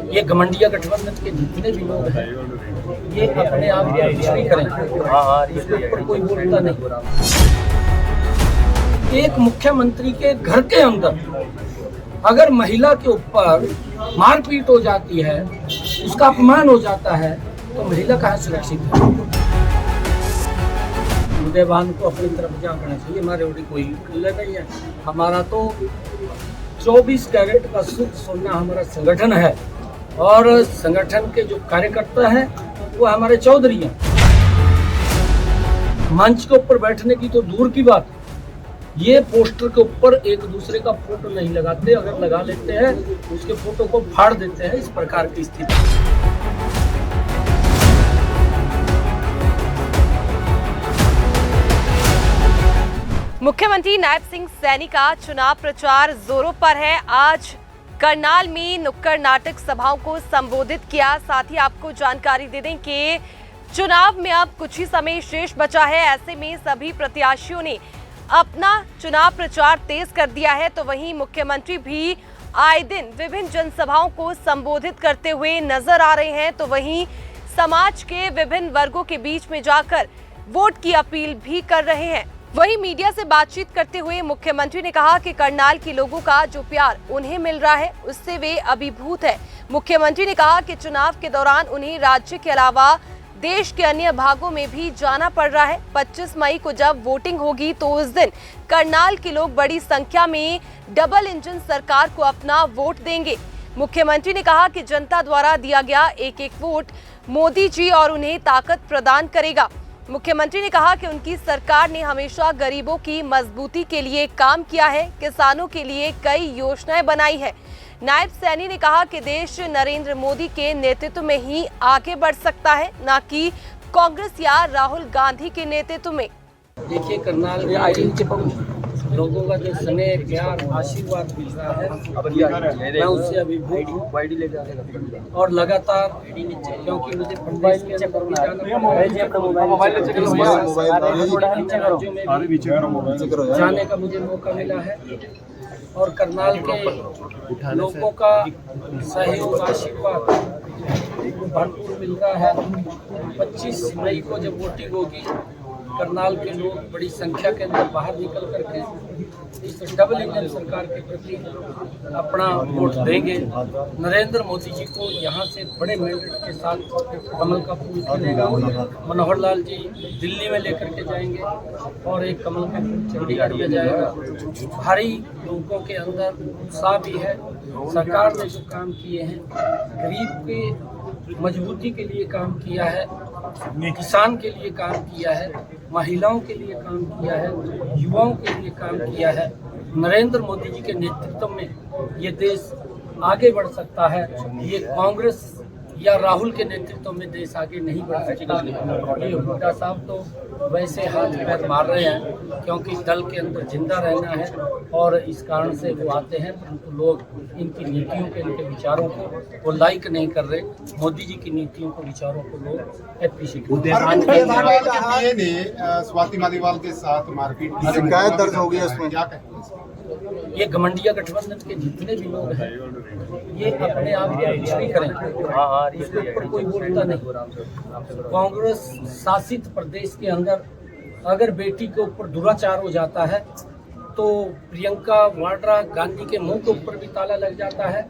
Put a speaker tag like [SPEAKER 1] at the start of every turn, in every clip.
[SPEAKER 1] ये घमंडिया गठबंधन के जितने भी लोग हैं ये अपने आप को कुछ नहीं करेंगे, इसके ऊपर कोई बोलता नहीं। एक मुख्यमंत्री के घर के अंदर अगर महिला के ऊपर मारपीट हो जाती है, उसका अपमान हो जाता है, तो महिला कहाँ सुरक्षित है? उदयवान को अपनी तरफ जाना चाहिए, हमारे उड़ी कोई किले नहीं है। हमारा तो 24 कैरेट का शुद्ध सोना हमारा संगठन है और संगठन के जो कार्यकर्ता हैं वो हमारे चौधरी हैं। मंच के ऊपर बैठने की तो दूर की बात, ये पोस्टर के ऊपर एक दूसरे का फोटो नहीं लगाते, अगर लगा लेते हैं उसके फोटो को फाड़ देते हैं। इस प्रकार की स्थिति।
[SPEAKER 2] मुख्यमंत्री नायब सिंह सैनी का चुनाव प्रचार जोरों पर है। आज करनाल में नुक्कड़ नाटक सभाओं को संबोधित किया। साथ ही आपको जानकारी दे दें कि चुनाव में अब कुछ ही समय शेष बचा है, ऐसे में सभी प्रत्याशियों ने अपना चुनाव प्रचार तेज कर दिया है। तो वहीं मुख्यमंत्री भी आए दिन विभिन्न जनसभाओं को संबोधित करते हुए नजर आ रहे हैं। तो वहीं समाज के विभिन्न वर्गों के बीच में जाकर वोट की अपील भी कर रहे हैं। वहीं मीडिया से बातचीत करते हुए मुख्यमंत्री ने कहा कि करनाल के लोगों का जो प्यार उन्हें मिल रहा है उससे वे अभिभूत है। मुख्यमंत्री ने कहा कि चुनाव के दौरान उन्हें राज्य के अलावा देश के अन्य भागों में भी जाना पड़ रहा है। 25 मई को जब वोटिंग होगी तो उस दिन करनाल के लोग बड़ी संख्या में डबल इंजन सरकार को अपना वोट देंगे। मुख्यमंत्री ने कहा कि जनता द्वारा दिया गया एक एक वोट मोदी जी और उन्हें ताकत प्रदान करेगा। मुख्यमंत्री ने कहा कि उनकी सरकार ने हमेशा गरीबों की मजबूती के लिए काम किया है, किसानों के लिए कई योजनाएं बनाई है। नायब सैनी ने कहा कि देश नरेंद्र मोदी के नेतृत्व में ही आगे बढ़ सकता है, न कि कांग्रेस या राहुल गांधी के नेतृत्व में।
[SPEAKER 1] देखिए, करनाल में लोगों का जो स्नेह, प्यार, आशीर्वाद मिल रहा है, मैं उससे अभिभूत हूँ। और लगातार, क्योंकि मुझे प्रदेश के अंदर भी जाने का मुझे मौका मिला है और करनाल के लोगों का सहयोग, आशीर्वाद भरपूर मिल रहा है। 25 मई को जब वोटिंग होगी, करनाल के लोग बड़ी संख्या के अंदर बाहर निकल करके इस डबल इंजन सरकार के प्रति अपना वोट देंगे। नरेंद्र मोदी जी को यहाँ से बड़े मैंडेट के साथ कमल का फूल खिलेगा। मनोहर लाल जी दिल्ली में लेकर के जाएंगे और एक कमल का फूल चंडीगढ़ में जाएगा। भारी लोगों के अंदर उत्साह भी है। सरकार ने जो काम किए हैं, गरीब के मजबूती के लिए काम किया है, किसान के लिए काम किया है, महिलाओं के लिए काम किया है, युवाओं के लिए काम किया है। नरेंद्र मोदी जी के नेतृत्व में ये देश आगे बढ़ सकता है। ये कांग्रेस या राहुल के नेतृत्व में देश आगे नहीं बढ़ सकता। ये हुड्डा साहब तो वैसे हाथ पैर मार रहे हैं क्योंकि दल के अंदर जिंदा रहना है और इस कारण से वो आते हैं, परंतु लोग इनकी नीतियों के, इनके विचारों को वो लाइक नहीं कर रहे। मोदी जी की नीतियों को, विचारों को लोग एप्रिशिएट
[SPEAKER 3] स्वाति मालीवाल के साथ मारपीट की
[SPEAKER 4] शिकायत दर्ज हो गई, उसमें क्या कहते हैं?
[SPEAKER 1] ये घमंडिया गठबंधन के जितने भी लोग हैं ये अपने आप को कुछ नहीं करेंगे, इसके ऊपर कोई बोलता नहीं। कांग्रेस शासित प्रदेश के अंदर अगर बेटी के ऊपर दुराचार हो जाता है तो प्रियंका वाड्रा गांधी के मुंह के ऊपर भी ताला लग जाता है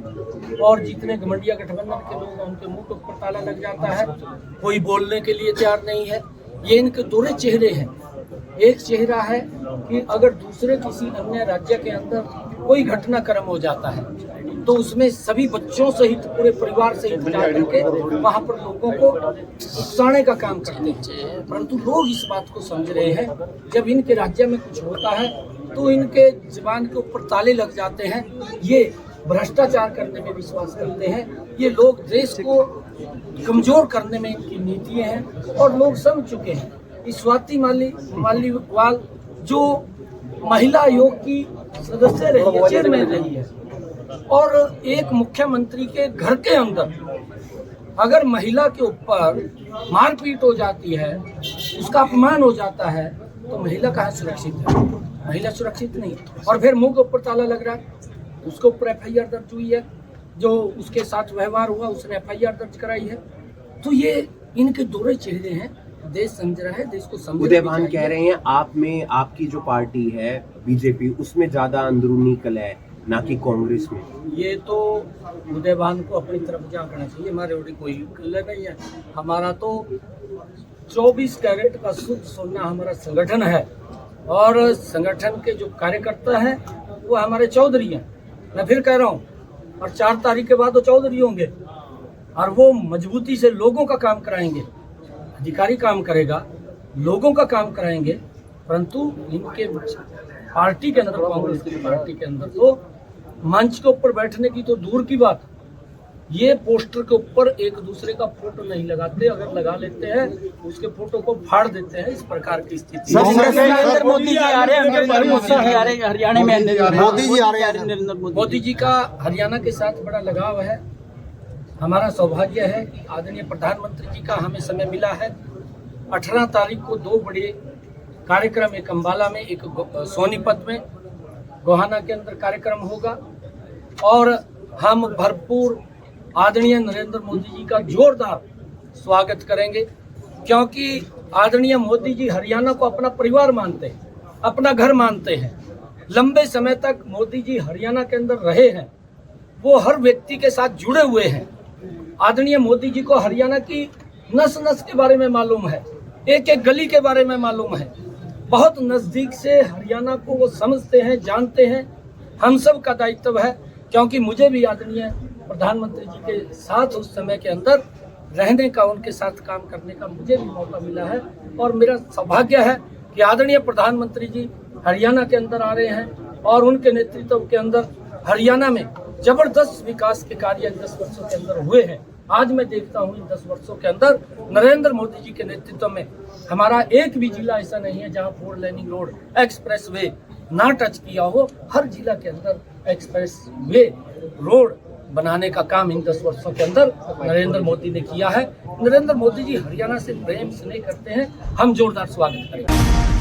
[SPEAKER 1] और जितने घमंडिया गठबंधन के लोग हैं उनके मुंह के ऊपर ताला लग जाता है। कोई बोलने के लिए तैयार नहीं है। ये इनके दोहरे चेहरे हैं। एक चेहरा है कि अगर दूसरे किसी अन्य राज्य के अंदर कोई घटनाक्रम हो जाता है तो उसमें सभी बच्चों सहित, पूरे परिवार सहित जा करके वहाँ पर लोगों को उकसाने का काम करते हैं, परंतु लोग इस बात को समझ रहे हैं जब इनके राज्य में कुछ होता है तो इनके जुबान के ऊपर ताले लग जाते हैं। ये भ्रष्टाचार करने में विश्वास करते हैं। ये लोग देश को कमजोर करने में इनकी नीतियाँ हैं और लोग समझ चुके हैं। स्वाति मालीवाल जो महिला आयोग की सदस्य रही है, चेयरमैन रही है, और एक मुख्यमंत्री के घर के अंदर अगर महिला के ऊपर मारपीट हो जाती है, उसका अपमान हो जाता है, तो महिला कहाँ सुरक्षित है? महिला सुरक्षित नहीं। और फिर मुंह के ऊपर ताला लग रहा है, उसके ऊपर FIR दर्ज हुई है। जो उसके साथ व्यवहार हुआ उसने FIR दर्ज कराई है। तो ये इनके दोहरे चेहरे हैं। देश समझ रहा है, देश को समझ
[SPEAKER 5] उदयभान कह रहे हैं आप में, आपकी जो पार्टी है बीजेपी, उसमें ज्यादा अंदरूनी कलह है ना कि कांग्रेस में।
[SPEAKER 1] ये तो उदयभान को अपनी तरफ झांकना चाहिए। हमारे ओर कोई कलह नहीं है। हमारा तो 24 कैरेट का शुद्ध सोना हमारा संगठन है और संगठन के जो कार्यकर्ता हैं वो हमारे चौधरी हैं। मैं फिर कह रहा हूँ, और 4 तारीख के बाद वो चौधरी होंगे और वो मजबूती से लोगों का काम कराएंगे। अधिकारी काम करेगा, लोगों का काम कराएंगे, परंतु इनके पार्टी के अंदर, कांग्रेस की पार्टी के अंदर तो मंच के ऊपर बैठने की तो दूर की बात, ये पोस्टर के ऊपर एक दूसरे का फोटो नहीं लगाते। अगर लगा लेते हैं उसके फोटो को फाड़ देते हैं। इस प्रकार की स्थिति
[SPEAKER 6] नरेंद्र मोदी जी आ रहे हैं हरियाणा में।
[SPEAKER 4] मोदी जी आ रहे हैं।
[SPEAKER 6] नरेंद्र
[SPEAKER 1] मोदी जी का हरियाणा के साथ बड़ा लगाव है। हमारा सौभाग्य है कि आदरणीय प्रधानमंत्री जी का हमें समय मिला है। 18 तारीख को 2 बड़े कार्यक्रम, एक अम्बाला में, एक सोनीपत में, गोहाना के अंदर कार्यक्रम होगा और हम भरपूर आदरणीय नरेंद्र मोदी जी का जोरदार स्वागत करेंगे, क्योंकि आदरणीय मोदी जी हरियाणा को अपना परिवार मानते हैं, अपना घर मानते हैं। लंबे समय तक मोदी जी हरियाणा के अंदर रहे हैं, वो हर व्यक्ति के साथ जुड़े हुए हैं। आदरणीय मोदी जी को हरियाणा की नस नस के बारे में मालूम है, एक एक गली के बारे में मालूम है। बहुत नज़दीक से हरियाणा को वो समझते हैं, जानते हैं। हम सब का दायित्व है, क्योंकि मुझे भी आदरणीय प्रधानमंत्री जी के साथ उस समय के अंदर रहने का, उनके साथ काम करने का मुझे भी मौका मिला है। और मेरा सौभाग्य है कि आदरणीय प्रधानमंत्री जी हरियाणा के अंदर आ रहे हैं और उनके नेतृत्व के अंदर हरियाणा में जबरदस्त विकास के कार्य 10 वर्षों के अंदर हुए हैं। आज मैं देखता हूँ इन 10 वर्षों के अंदर नरेंद्र मोदी जी के नेतृत्व में हमारा एक भी जिला ऐसा नहीं है जहाँ 4 लेनिंग रोड, एक्सप्रेस वे ना टच किया हो। हर जिला के अंदर एक्सप्रेस वे, रोड बनाने का काम इन 10 वर्षों के अंदर नरेंद्र मोदी ने किया है। नरेंद्र मोदी जी हरियाणा से प्रेम स्नेह करते हैं। हम जोरदार स्वागत करेंगे।